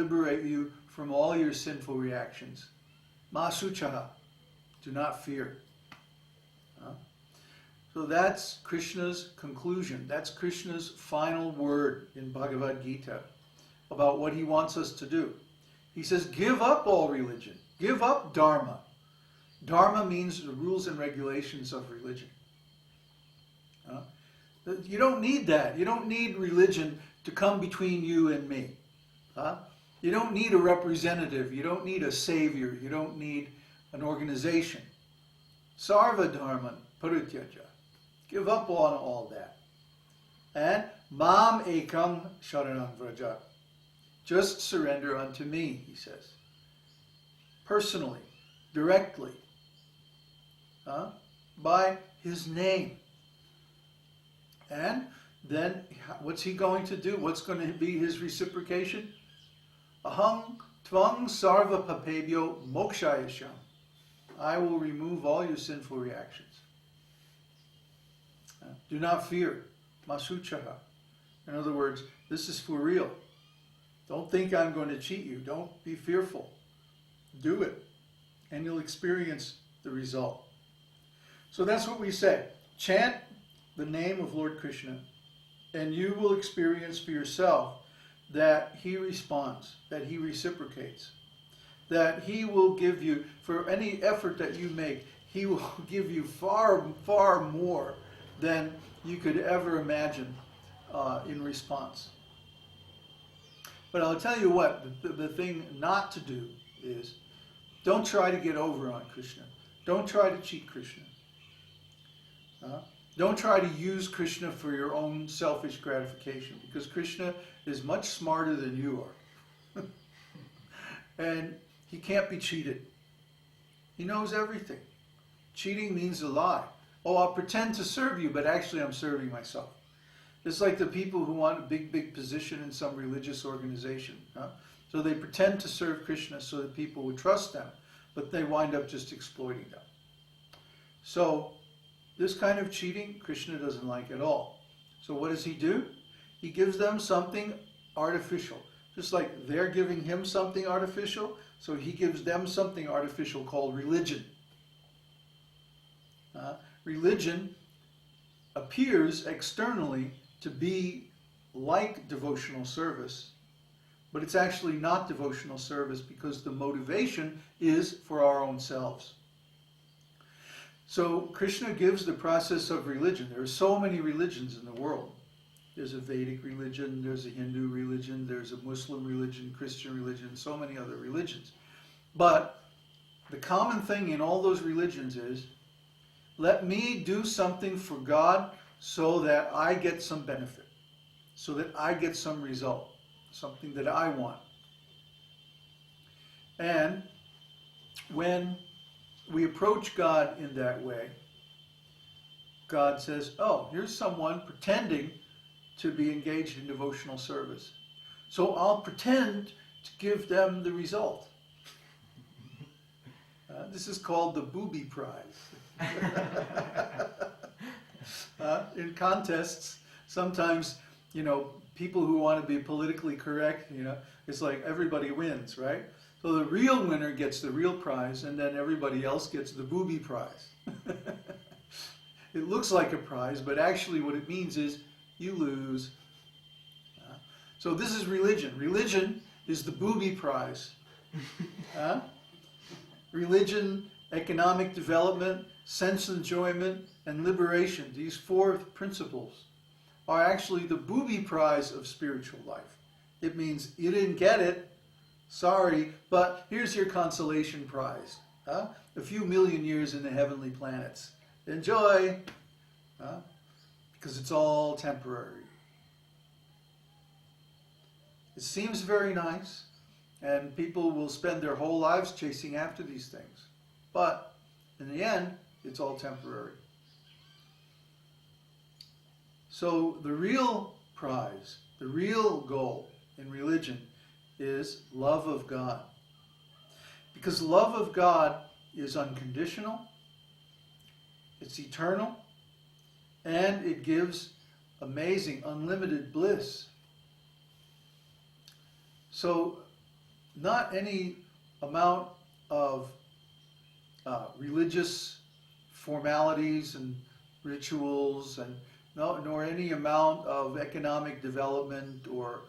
liberate you from all your sinful reactions. Ma suchaha, do not fear. So that's Krishna's conclusion. That's Krishna's final word in Bhagavad Gita about what he wants us to do. He says, give up all religion. Give up dharma. Dharma means the rules and regulations of religion. You don't need that. You don't need religion to come between you and me. You don't need a representative. You don't need a savior. You don't need an organization. Sarva dharman parityaja. Give up on all that. And mam ekam sharanam vraja. Just surrender unto me, he says. Personally, directly. By his name. And then what's he going to do? What's going to be his reciprocation? Aham tvang sarva papebhyo mokshayasham. I will remove all your sinful reactions. Do not fear. Masuchaha. In other words, this is for real. Don't think I'm going to cheat you. Don't be fearful. Do it. And you'll experience the result. So that's what we say. Chant the name of Lord Krishna, and you will experience for yourself that he responds, that he reciprocates, that he will give you, for any effort that you make, he will give you far, far more than you could ever imagine in response. But I'll tell you what, the thing not to do is, don't try to get over on Krishna. Don't try to cheat Krishna. Don't try to use Krishna for your own selfish gratification, because Krishna is much smarter than you are. And he can't be cheated. He knows everything. Cheating means a lie. Oh, I'll pretend to serve you, but actually I'm serving myself. It's like the people who want a big position in some religious organization. So they pretend to serve Krishna so that people would trust them, but they wind up just exploiting them. So this kind of cheating, Krishna doesn't like at all. So what does he do? He gives them something artificial. Just like they're giving him something artificial, so he gives them something artificial called religion. Religion appears externally to be like devotional service, but it's actually not devotional service because the motivation is for our own selves. So Krishna gives the process of religion. There are so many religions in the world. There's a Vedic religion, there's a Hindu religion, there's a Muslim religion, Christian religion, so many other religions. But the common thing in all those religions is, let me do something for God so that I get some benefit, so that I get some result, something that I want. And when we approach God in that way, God says, oh, here's someone pretending to be engaged in devotional service. So I'll pretend to give them the result. This is called the booby prize. In contests, sometimes, people who want to be politically correct, it's like everybody wins, right? So the real winner gets the real prize, and then everybody else gets the booby prize. It looks like a prize, but actually what it means is you lose. So this is religion. Religion is the booby prize. Religion, economic development, sense enjoyment, and liberation, these four principles, are actually the booby prize of spiritual life. It means you didn't get it, sorry, but here's your consolation prize. A few million years in the heavenly planets. Enjoy, because it's all temporary. It seems very nice, and people will spend their whole lives chasing after these things. But in the end, it's all temporary. So the real prize, the real goal in religion is love of God. Because love of God is unconditional, it's eternal, and it gives amazing, unlimited bliss. So not any amount of religious formalities and rituals, and nor any amount of economic development or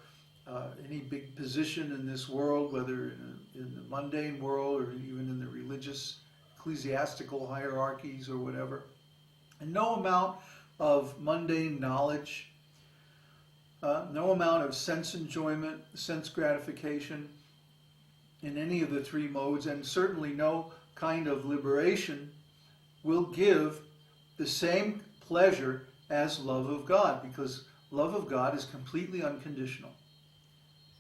any big position in this world, whether in the mundane world or even in the religious ecclesiastical hierarchies or whatever. And no amount of mundane knowledge, no amount of sense enjoyment, sense gratification in any of the three modes, and certainly no kind of liberation will give the same pleasure as love of God, because love of God is completely unconditional.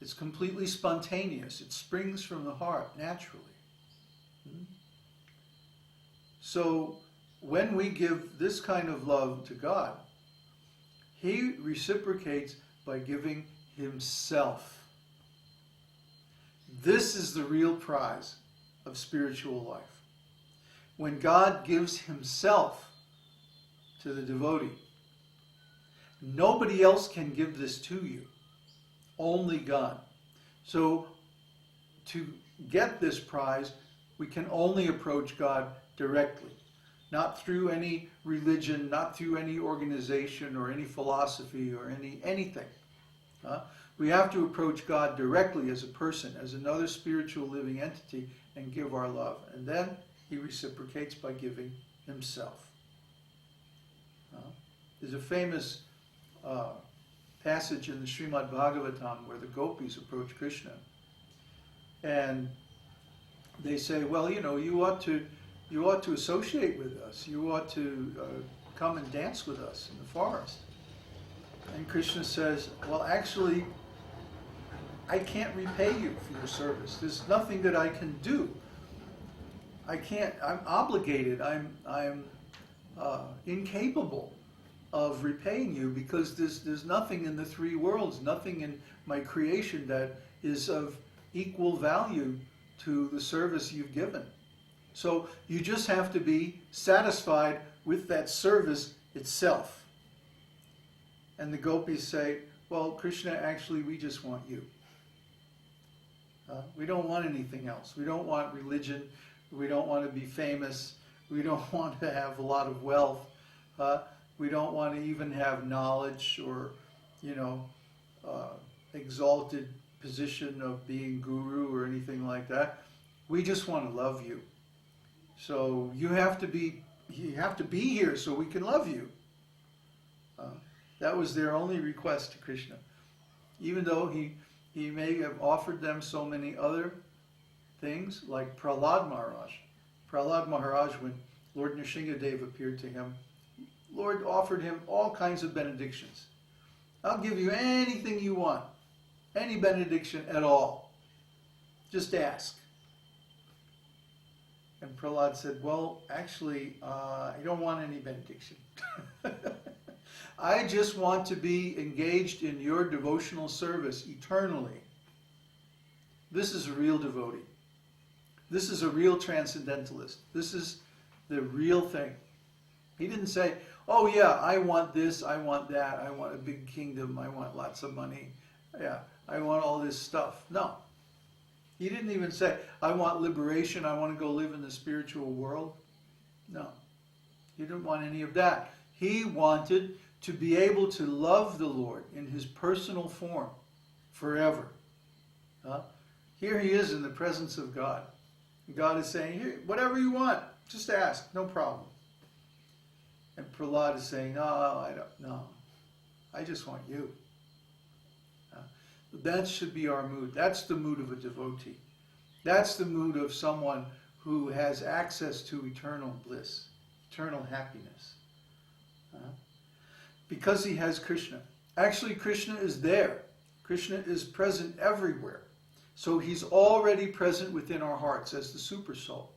It's completely spontaneous. It springs from the heart naturally. So when we give this kind of love to God, He reciprocates by giving Himself. This is the real prize of spiritual life. When God gives Himself to the devotee, nobody else can give this to you. Only God. So to get this prize, we can only approach God directly. Not through any religion, not through any organization or any philosophy or anything. We have to approach God directly as a person, as another spiritual living entity, and give our love. And then He reciprocates by giving Himself. There's a famous passage in the Srimad Bhagavatam where the gopis approach Krishna. And they say, well, you ought to associate with us. You ought to come and dance with us in the forest. And Krishna says, well, actually, I can't repay you for your service. There's nothing that I can do. I can't, I'm obligated. I'm incapable of repaying you, because there's nothing in the three worlds, nothing in my creation that is of equal value to the service you've given. So you just have to be satisfied with that service itself. And the gopis say, well, Krishna, actually, we just want you. We don't want anything else. We don't want religion. We don't want to be famous. We don't want to have a lot of wealth. We don't want to even have knowledge or, exalted position of being guru or anything like that. We just want to love you. So you have to be here so we can love you. That was their only request to Krishna. Even though he may have offered them so many other things, like Prahlad Maharaj. Prahlad Maharaj, when Lord Nrsingadev appeared to him, Lord offered him all kinds of benedictions. I'll give you anything you want, any benediction at all. Just ask. And Prahlad said, well, actually, I don't want any benediction. I just want to be engaged in your devotional service eternally. This is a real devotee. This is a real transcendentalist. This is the real thing. He didn't say, oh yeah, I want this, I want that, I want a big kingdom, I want lots of money, yeah, I want all this stuff. No. He didn't even say, I want liberation, I want to go live in the spiritual world. No. He didn't want any of that. He wanted to be able to love the Lord in His personal form forever. Here he is in the presence of God. God is saying, here, whatever you want, just ask, no problem. And Prahlad is saying, no, I just want you. That should be our mood. That's the mood of a devotee. That's the mood of someone who has access to eternal bliss, eternal happiness. Because he has Krishna. Actually, Krishna is there. Krishna is present everywhere. So he's already present within our hearts as the super soul.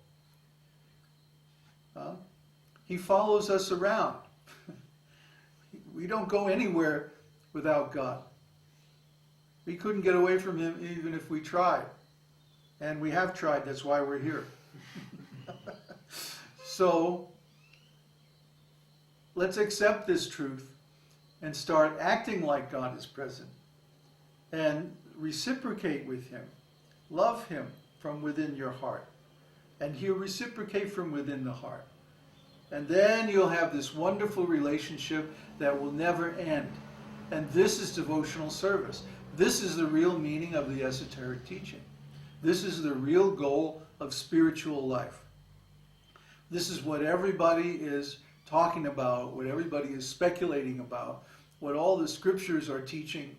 He follows us around. We don't go anywhere without God. We couldn't get away from Him even if we tried. And we have tried, that's why we're here. So, let's accept this truth and start acting like God is present and reciprocate with Him Love him from within your heart. And he'll reciprocate from within the heart. And then you'll have this wonderful relationship that will never end. And this is devotional service. This is the real meaning of the esoteric teaching. This is the real goal of spiritual life. This is what everybody is talking about, what everybody is speculating about, what all the scriptures are teaching,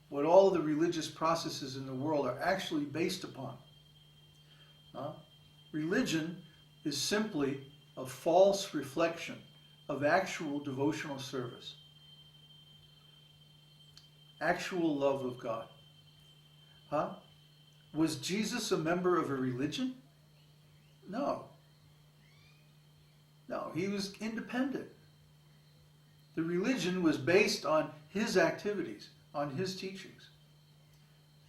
what all the religious processes in the world are actually based upon. Religion is simply a false reflection of actual devotional service, actual love of God. Was Jesus a member of a religion? No. No, he was independent. The religion was based on his activities, on his teaching.